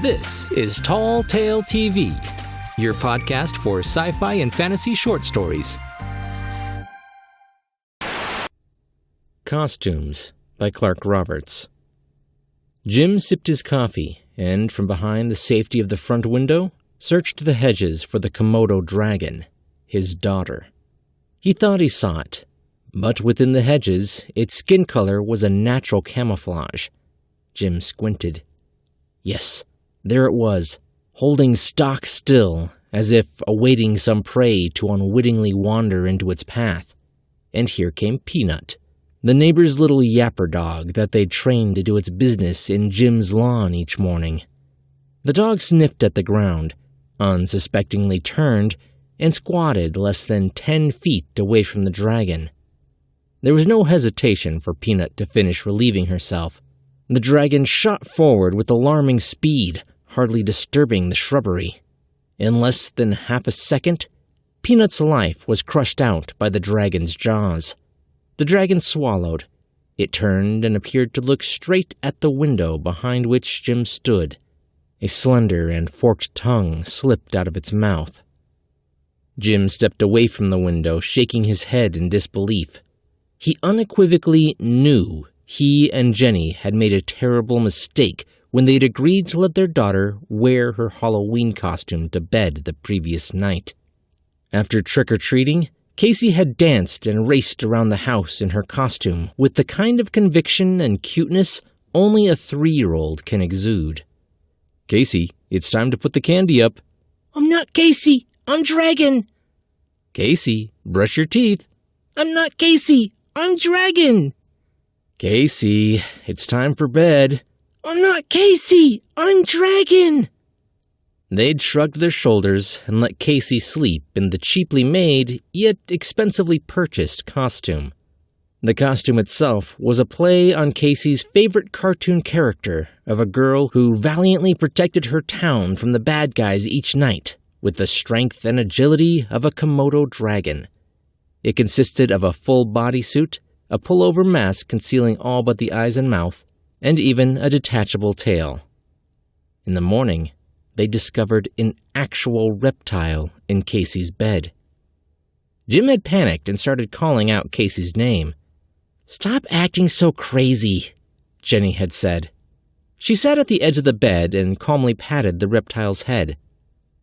This is Tall Tale TV, your podcast for sci-fi and fantasy short stories. Costumes by Clark Roberts. Jim sipped his coffee and, from behind the safety of the front window, searched the hedges for the Komodo dragon, his daughter. He thought he saw it, but within the hedges, its skin color was a natural camouflage. Jim squinted. Yes, there it was, holding stock still, as if awaiting some prey to unwittingly wander into its path. And here came Peanut, the neighbor's little yapper dog that they'd trained to do its business in Jim's lawn each morning. The dog sniffed at the ground, unsuspectingly turned, and squatted less than 10 feet away from the dragon. There was no hesitation for Peanut to finish relieving herself. The dragon shot forward with alarming speed, hardly disturbing the shrubbery. In less than half a second, Peanut's life was crushed out by the dragon's jaws. The dragon swallowed. It turned and appeared to look straight at the window behind which Jim stood. A slender and forked tongue slipped out of its mouth. Jim stepped away from the window, shaking his head in disbelief. He unequivocally knew he and Jenny had made a terrible mistake when they'd agreed to let their daughter wear her Halloween costume to bed the previous night. After trick-or-treating, Casey had danced and raced around the house in her costume with the kind of conviction and cuteness only a 3-year-old can exude. "Casey, it's time to put the candy up." "I'm not Casey, I'm Dragon." "Casey, brush your teeth." "I'm not Casey, I'm Dragon." "Casey, it's time for bed." "I'm not Casey, I'm Dragon." They'd shrugged their shoulders and let Casey sleep in the cheaply made, yet expensively purchased costume. The costume itself was a play on Casey's favorite cartoon character of a girl who valiantly protected her town from the bad guys each night with the strength and agility of a Komodo dragon. It consisted of a full bodysuit, a pullover mask concealing all but the eyes and mouth, and even a detachable tail. In the morning, they discovered an actual reptile in Casey's bed. Jim had panicked and started calling out Casey's name. "Stop acting so crazy," Jenny had said. She sat at the edge of the bed and calmly patted the reptile's head.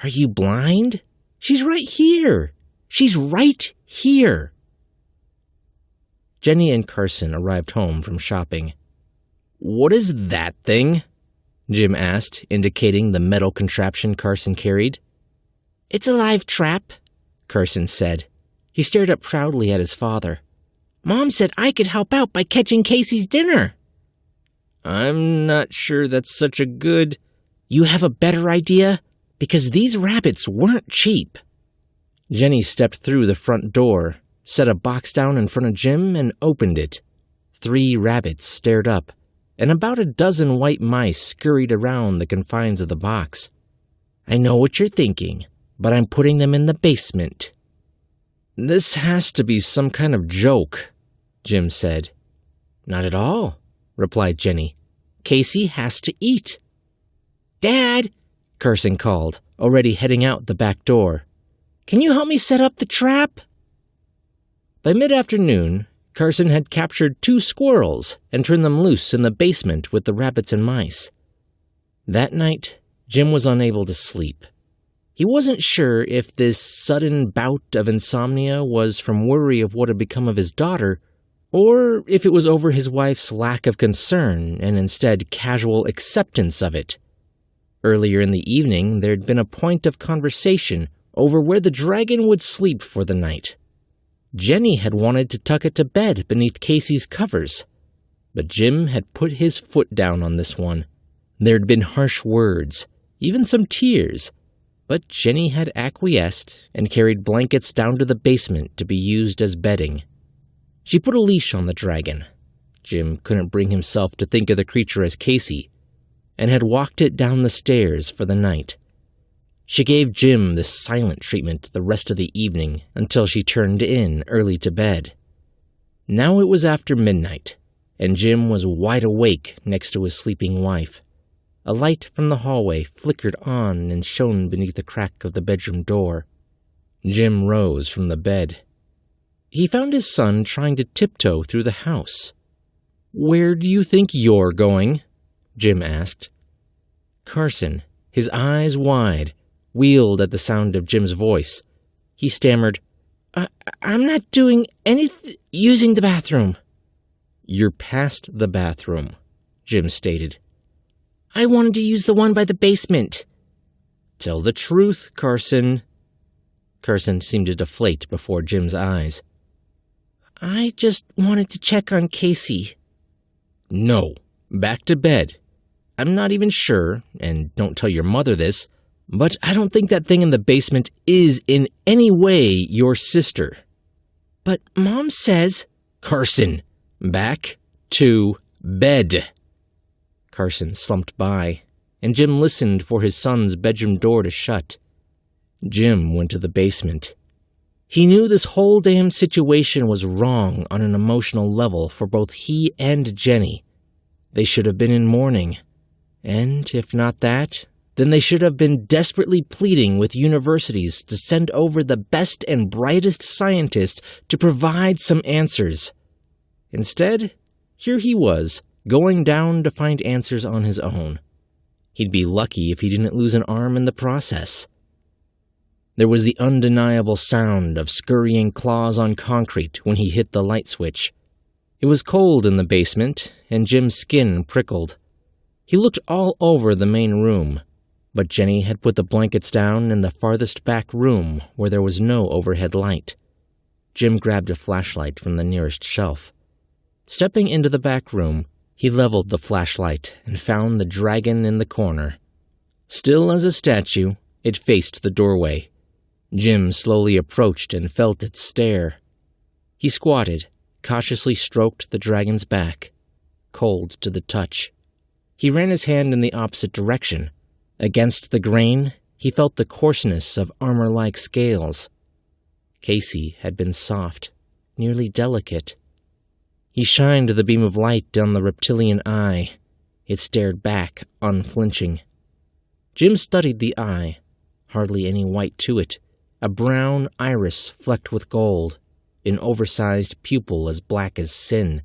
"Are you blind? She's right here. She's right here." Jenny and Carson arrived home from shopping. "What is that thing?" Jim asked, indicating the metal contraption Carson carried. "It's a live trap," Carson said. He stared up proudly at his father. "Mom said I could help out by catching Casey's dinner." "I'm not sure that's such a good—" "You have a better idea? Because these rabbits weren't cheap." Jenny stepped through the front door, set a box down in front of Jim, and opened it. 3 rabbits stared up, and about a dozen white mice scurried around the confines of the box. "I know what you're thinking, but I'm putting them in the basement." "This has to be some kind of joke," Jim said. "Not at all," replied Jenny. "Casey has to eat." "Dad," Carson called, already heading out the back door. "Can you help me set up the trap?" By mid-afternoon, Carson had captured 2 squirrels and turned them loose in the basement with the rabbits and mice. That night, Jim was unable to sleep. He wasn't sure if this sudden bout of insomnia was from worry of what had become of his daughter, or if it was over his wife's lack of concern and instead casual acceptance of it. Earlier in the evening, there'd been a point of conversation over where the dragon would sleep for the night. Jenny had wanted to tuck it to bed beneath Casey's covers, but Jim had put his foot down on this one. There'd been harsh words, even some tears, but Jenny had acquiesced and carried blankets down to the basement to be used as bedding. She put a leash on the dragon. Jim couldn't bring himself to think of the creature as Casey, and had walked it down the stairs for the night. She gave Jim the silent treatment the rest of the evening until she turned in early to bed. Now it was after midnight, and Jim was wide awake next to his sleeping wife. A light from the hallway flickered on and shone beneath the crack of the bedroom door. Jim rose from the bed. He found his son trying to tiptoe through the house. "Where do you think you're going?" Jim asked. Carson, his eyes wide, wheeled at the sound of Jim's voice. He stammered, I'm not doing anything using the bathroom." "You're past the bathroom," Jim stated. "I wanted to use the one by the basement." "Tell the truth, Carson." Carson seemed to deflate before Jim's eyes. "I just wanted to check on Casey." "No, back to bed. I'm not even sure, and don't tell your mother this, but I don't think that thing in the basement is in any way your sister." "But Mom says—" "Carson, back to bed." Carson slumped by, and Jim listened for his son's bedroom door to shut. Jim went to the basement. He knew this whole damn situation was wrong on an emotional level for both he and Jenny. They should have been in mourning. And if not that, then they should have been desperately pleading with universities to send over the best and brightest scientists to provide some answers. Instead, here he was, going down to find answers on his own. He'd be lucky if he didn't lose an arm in the process. There was the undeniable sound of scurrying claws on concrete when he hit the light switch. It was cold in the basement, and Jim's skin prickled. He looked all over the main room, but Jenny had put the blankets down in the farthest back room where there was no overhead light. Jim grabbed a flashlight from the nearest shelf. Stepping into the back room, he leveled the flashlight and found the dragon in the corner. Still as a statue, it faced the doorway. Jim slowly approached and felt its stare. He squatted, cautiously stroked the dragon's back, cold to the touch. He ran his hand in the opposite direction. Against the grain, he felt the coarseness of armor-like scales. Casey had been soft, nearly delicate. He shined the beam of light down the reptilian eye. It stared back, unflinching. Jim studied the eye. Hardly any white to it. A brown iris flecked with gold. An oversized pupil as black as sin.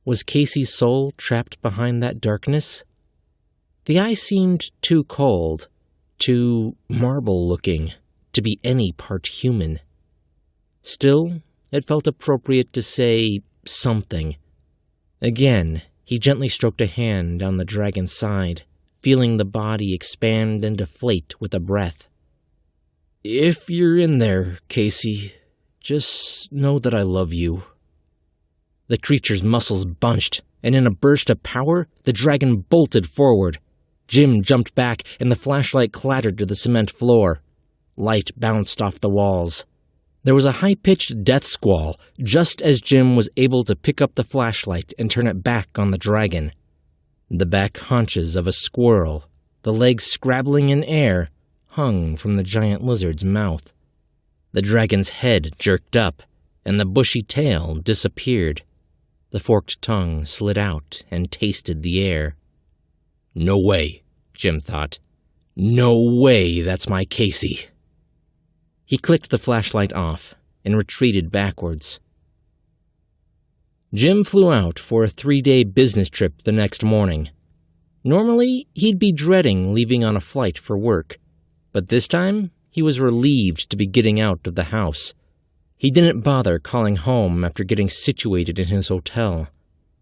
Was Casey's soul trapped behind that darkness? The eye seemed too cold, too marble-looking, to be any part human. Still, it felt appropriate to say something. Again, he gently stroked a hand down the dragon's side, feeling the body expand and deflate with a breath. "If you're in there, Casey, just know that I love you." The creature's muscles bunched, and in a burst of power, the dragon bolted forward. Jim jumped back, and the flashlight clattered to the cement floor. Light bounced off the walls. There was a high-pitched death squall, just as Jim was able to pick up the flashlight and turn it back on the dragon. The back haunches of a squirrel, the legs scrabbling in air, hung from the giant lizard's mouth. The dragon's head jerked up, and the bushy tail disappeared. The forked tongue slid out and tasted the air. "No way," Jim thought. "No way that's my Casey." He clicked the flashlight off and retreated backwards. Jim flew out for a 3-day business trip the next morning. Normally, he'd be dreading leaving on a flight for work, but this time he was relieved to be getting out of the house. He didn't bother calling home after getting situated in his hotel,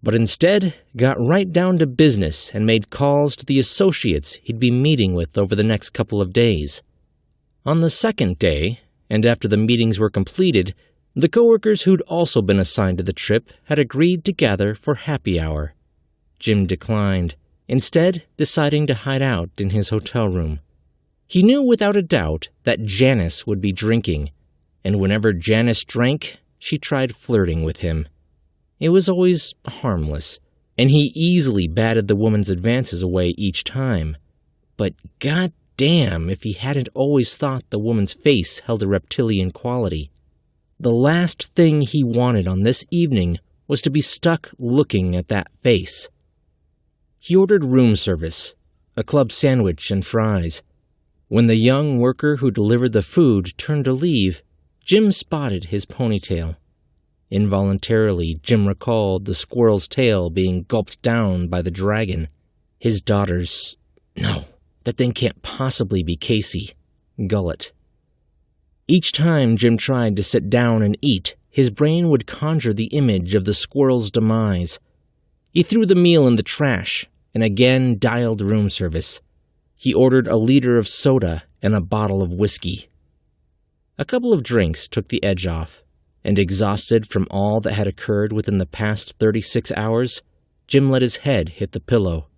but instead got right down to business and made calls to the associates he'd be meeting with over the next couple of days. On the second day, and after the meetings were completed, the coworkers who'd also been assigned to the trip had agreed to gather for happy hour. Jim declined, instead deciding to hide out in his hotel room. He knew without a doubt that Janice would be drinking, and whenever Janice drank, she tried flirting with him. It was always harmless, and he easily batted the woman's advances away each time. But goddamn if he hadn't always thought the woman's face held a reptilian quality. The last thing he wanted on this evening was to be stuck looking at that face. He ordered room service, a club sandwich and fries. When the young worker who delivered the food turned to leave, Jim spotted his ponytail. Involuntarily, Jim recalled the squirrel's tail being gulped down by the dragon. His daughter's... No, that thing can't possibly be Casey. Gullet. Each time Jim tried to sit down and eat, his brain would conjure the image of the squirrel's demise. He threw the meal in the trash and again dialed room service. He ordered a liter of soda and a bottle of whiskey. A couple of drinks took the edge off, and exhausted from all that had occurred within the past 36 hours, Jim let his head hit the pillow.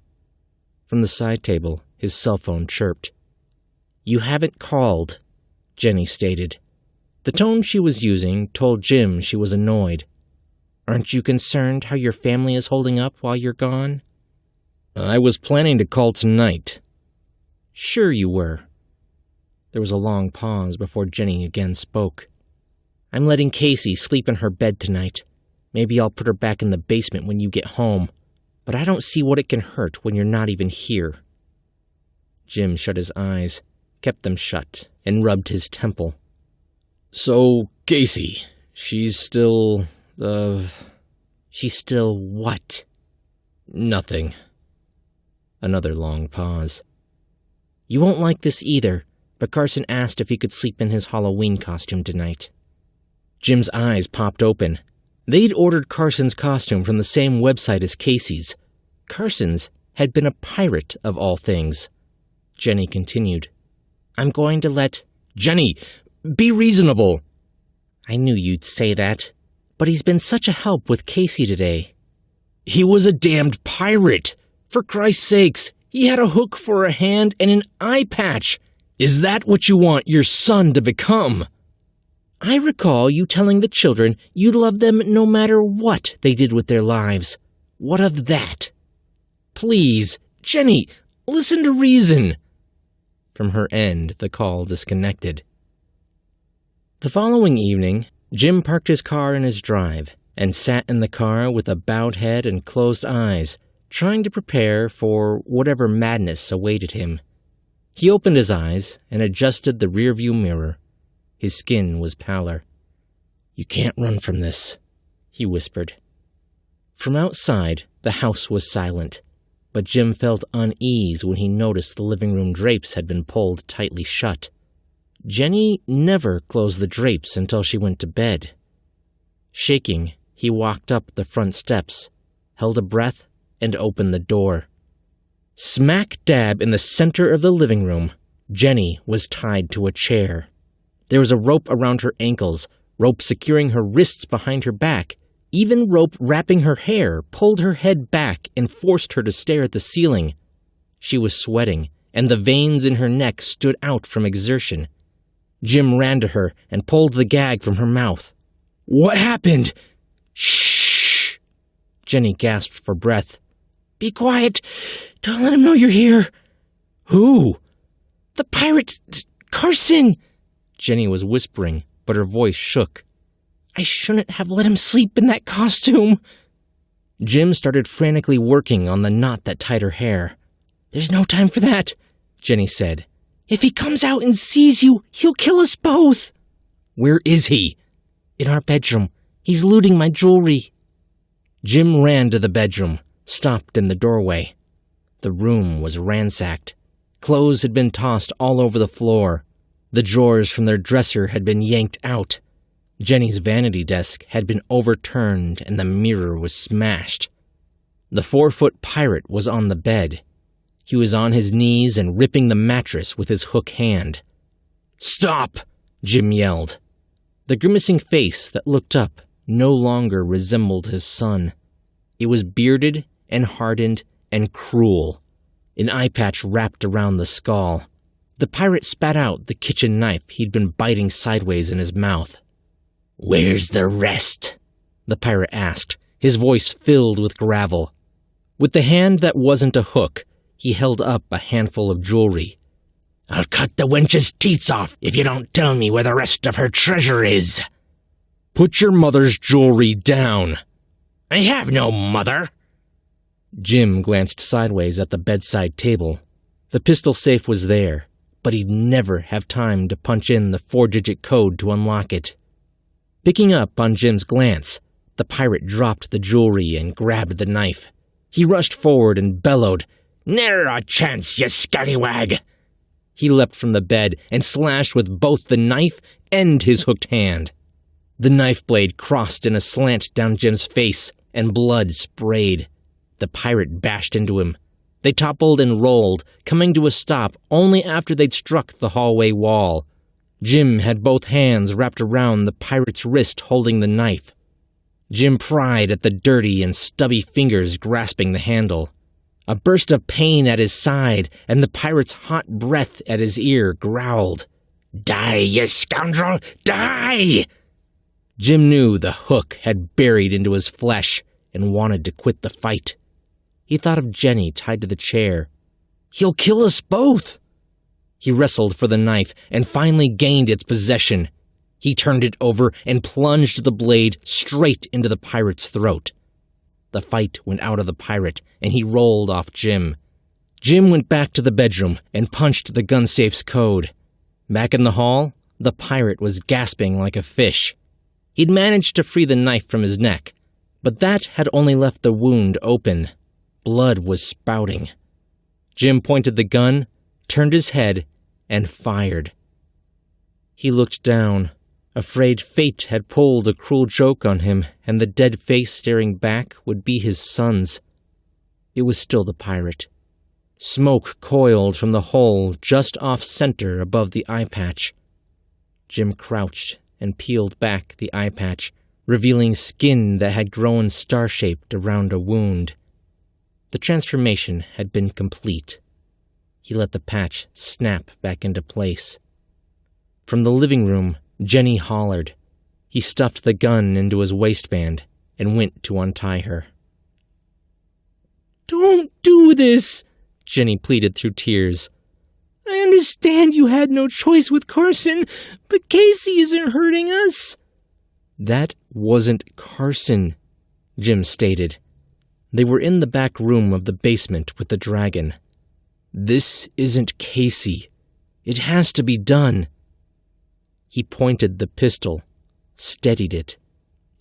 From the side table, his cell phone chirped. "You haven't called," Jenny stated. The tone she was using told Jim she was annoyed. "Aren't you concerned how your family is holding up while you're gone?" "I was planning to call tonight." "Sure you were." There was a long pause before Jenny again spoke. "I'm letting Casey sleep in her bed tonight. Maybe I'll put her back in the basement when you get home. But I don't see what it can hurt when you're not even here." Jim shut his eyes, kept them shut, and rubbed his temple. "So, Casey, she's still, She's still what?" "Nothing." Another long pause. "You won't like this either, but Carson asked if he could sleep in his Halloween costume tonight." Jim's eyes popped open. They'd ordered Carson's costume from the same website as Casey's. Carson's had been a pirate of all things. Jenny continued. "I'm going to let..." "Jenny, be reasonable." "I knew you'd say that, but he's been such a help with Casey today." "He was a damned pirate! For Christ's sakes, he had a hook for a hand and an eye patch! Is that what you want your son to become?" "I recall you telling the children you'd love them no matter what they did with their lives. What of that?" "Please, Jenny, listen to reason." From her end, the call disconnected. The following evening, Jim parked his car in his drive and sat in the car with a bowed head and closed eyes, trying to prepare for whatever madness awaited him. He opened his eyes and adjusted the rearview mirror. His skin was pallor. "You can't run from this," he whispered. From outside, the house was silent, but Jim felt unease when he noticed the living room drapes had been pulled tightly shut. Jenny never closed the drapes until she went to bed. Shaking, he walked up the front steps, held a breath, and opened the door. Smack dab in the center of the living room, Jenny was tied to a chair. There was a rope around her ankles, rope securing her wrists behind her back. Even rope wrapping her hair pulled her head back and forced her to stare at the ceiling. She was sweating, and the veins in her neck stood out from exertion. Jim ran to her and pulled the gag from her mouth. "What happened?" "Shh!" Jenny gasped for breath. "Be quiet! Don't let him know you're here!" "Who?" "The pirate! Carson!" Jenny was whispering, but her voice shook. "I shouldn't have let him sleep in that costume." Jim started frantically working on the knot that tied her hair. "There's no time for that," Jenny said. "If he comes out and sees you, he'll kill us both." "Where is he?" "In our bedroom. He's looting my jewelry." Jim ran to the bedroom, stopped in the doorway. The room was ransacked. Clothes had been tossed all over the floor. The drawers from their dresser had been yanked out. Jenny's vanity desk had been overturned and the mirror was smashed. The 4-foot pirate was on the bed. He was on his knees and ripping the mattress with his hook hand. "Stop!" Jim yelled. The grimacing face that looked up no longer resembled his son. It was bearded and hardened and cruel, an eye patch wrapped around the skull. The pirate spat out the kitchen knife he'd been biting sideways in his mouth. "Where's the rest?" the pirate asked, his voice filled with gravel. With the hand that wasn't a hook, he held up a handful of jewelry. "I'll cut the wench's teeth off if you don't tell me where the rest of her treasure is." "Put your mother's jewelry down." "I have no mother." Jim glanced sideways at the bedside table. The pistol safe was there, but he'd never have time to punch in the 4-digit code to unlock it. Picking up on Jim's glance, the pirate dropped the jewelry and grabbed the knife. He rushed forward and bellowed, "Ne'er a chance, you scallywag!" He leapt from the bed and slashed with both the knife and his hooked hand. The knife blade crossed in a slant down Jim's face, and blood sprayed. The pirate bashed into him. They toppled and rolled, coming to a stop only after they'd struck the hallway wall. Jim had both hands wrapped around the pirate's wrist holding the knife. Jim pried at the dirty and stubby fingers grasping the handle. A burst of pain at his side, and the pirate's hot breath at his ear growled, "Die, you scoundrel, die!" Jim knew the hook had buried into his flesh and wanted to quit the fight. He thought of Jenny tied to the chair. "He'll kill us both!" He wrestled for the knife and finally gained its possession. He turned it over and plunged the blade straight into the pirate's throat. The fight went out of the pirate, and he rolled off Jim. Jim went back to the bedroom and punched the gun safe's code. Back in the hall, the pirate was gasping like a fish. He'd managed to free the knife from his neck, but that had only left the wound open. Blood was spouting. Jim pointed the gun, turned his head, and fired. He looked down, afraid fate had pulled a cruel joke on him, and the dead face staring back would be his son's. It was still the pirate. Smoke coiled from the hole just off-center above the eye patch. Jim crouched and peeled back the eye patch, revealing skin that had grown star-shaped around a wound. The transformation had been complete. He let the patch snap back into place. From the living room, Jenny hollered. He stuffed the gun into his waistband and went to untie her. "Don't do this," Jenny pleaded through tears. "I understand you had no choice with Carson, but Casey isn't hurting us." "That wasn't Carson," Jim stated. They were in the back room of the basement with the dragon. "This isn't Casey. It has to be done." He pointed the pistol, steadied it.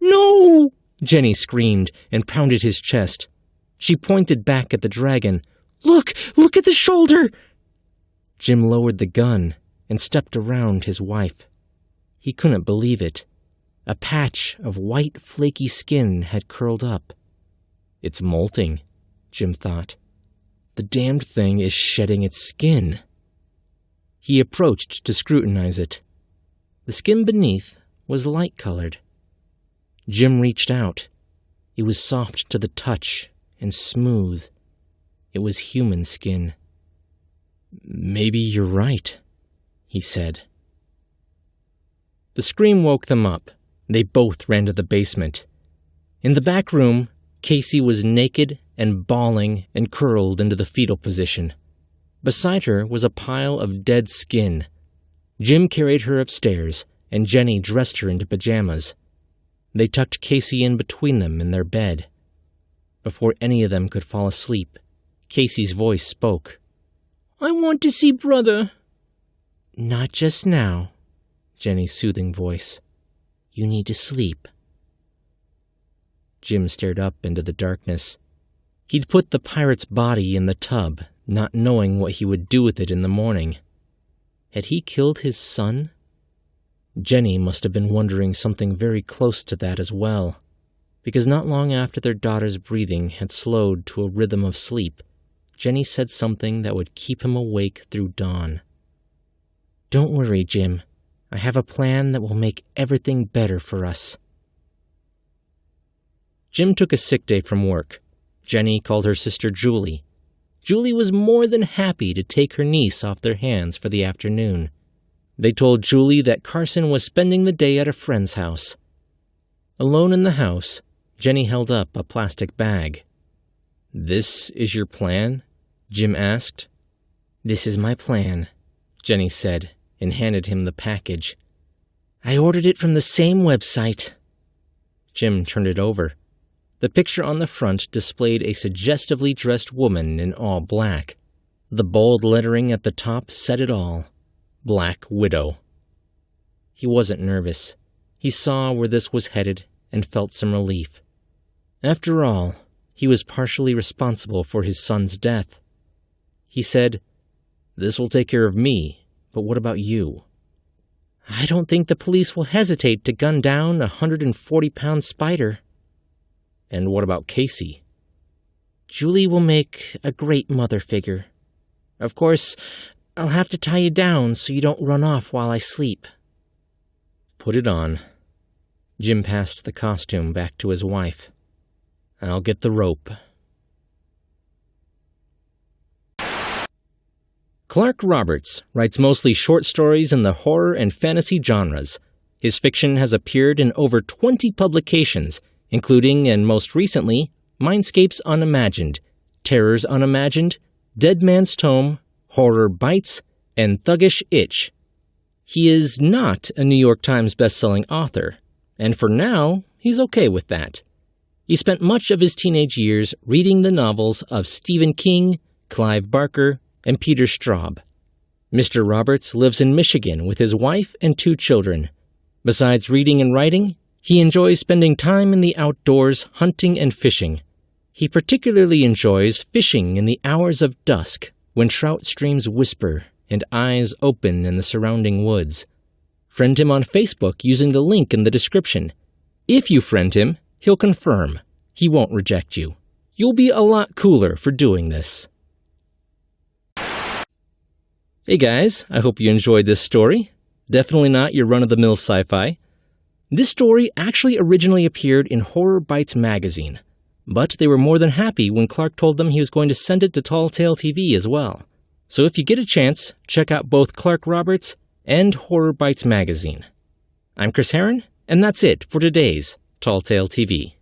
"No!" Jenny screamed and pounded his chest. She pointed back at the dragon. Look at the shoulder!" Jim lowered the gun and stepped around his wife. He couldn't believe it. A patch of white, flaky skin had curled up. "It's molting," Jim thought. "The damned thing is shedding its skin." He approached to scrutinize it. The skin beneath was light-colored. Jim reached out. It was soft to the touch and smooth. It was human skin. "Maybe you're right," he said. The scream woke them up. They both ran to the basement. In the back room, Casey was naked and bawling and curled into the fetal position. Beside her was a pile of dead skin. Jim carried her upstairs, and Jenny dressed her into pajamas. They tucked Casey in between them in their bed. Before any of them could fall asleep, Casey's voice spoke. "I want to see Brother." "Not just now," Jenny's soothing voice. "You need to sleep." Jim stared up into the darkness. He'd put the pirate's body in the tub, not knowing what he would do with it in the morning. Had he killed his son? Jenny must have been wondering something very close to that as well, because not long after their daughter's breathing had slowed to a rhythm of sleep, Jenny said something that would keep him awake through dawn. "Don't worry, Jim. I have a plan that will make everything better for us." Jim took a sick day from work. Jenny called her sister Julie. Julie was more than happy to take her niece off their hands for the afternoon. They told Julie that Carson was spending the day at a friend's house. Alone in the house, Jenny held up a plastic bag. "This is your plan?" Jim asked. "This is my plan," Jenny said, and handed him the package. "I ordered it from the same website." Jim turned it over. The picture on the front displayed a suggestively dressed woman in all black. The bold lettering at the top said it all. Black Widow. He wasn't nervous. He saw where this was headed and felt some relief. After all, he was partially responsible for his son's death. He said, "This will take care of me, but what about you?" I don't think the police will hesitate to gun down a 140-pound spider. And what about Casey? Julie will make a great mother figure. Of course, I'll have to tie you down so you don't run off while I sleep. Put it on. Jim passed the costume back to his wife. I'll get the rope. Clark Roberts writes mostly short stories in the horror and fantasy genres. His fiction has appeared in over 20 publications, including, and most recently, Mindscapes Unimagined, Terrors Unimagined, Dead Man's Tome, Horror Bites, and Thuggish Itch. He is not a New York Times bestselling author, and for now, he's okay with that. He spent much of his teenage years reading the novels of Stephen King, Clive Barker, and Peter Straub. Mr. Roberts lives in Michigan with his wife and 2 children. Besides reading and writing, he enjoys spending time in the outdoors hunting and fishing. He particularly enjoys fishing in the hours of dusk when trout streams whisper and eyes open in the surrounding woods. Friend him on Facebook using the link in the description. If you friend him, he'll confirm. He won't reject you. You'll be a lot cooler for doing this. Hey guys, I hope you enjoyed this story. Definitely not your run-of-the-mill sci-fi. This story actually originally appeared in Horror Bites magazine, but they were more than happy when Clark told them he was going to send it to Tall Tale TV as well. So if you get a chance, check out both Clark Roberts and Horror Bites magazine. I'm Chris Herron, and that's it for today's Tall Tale TV.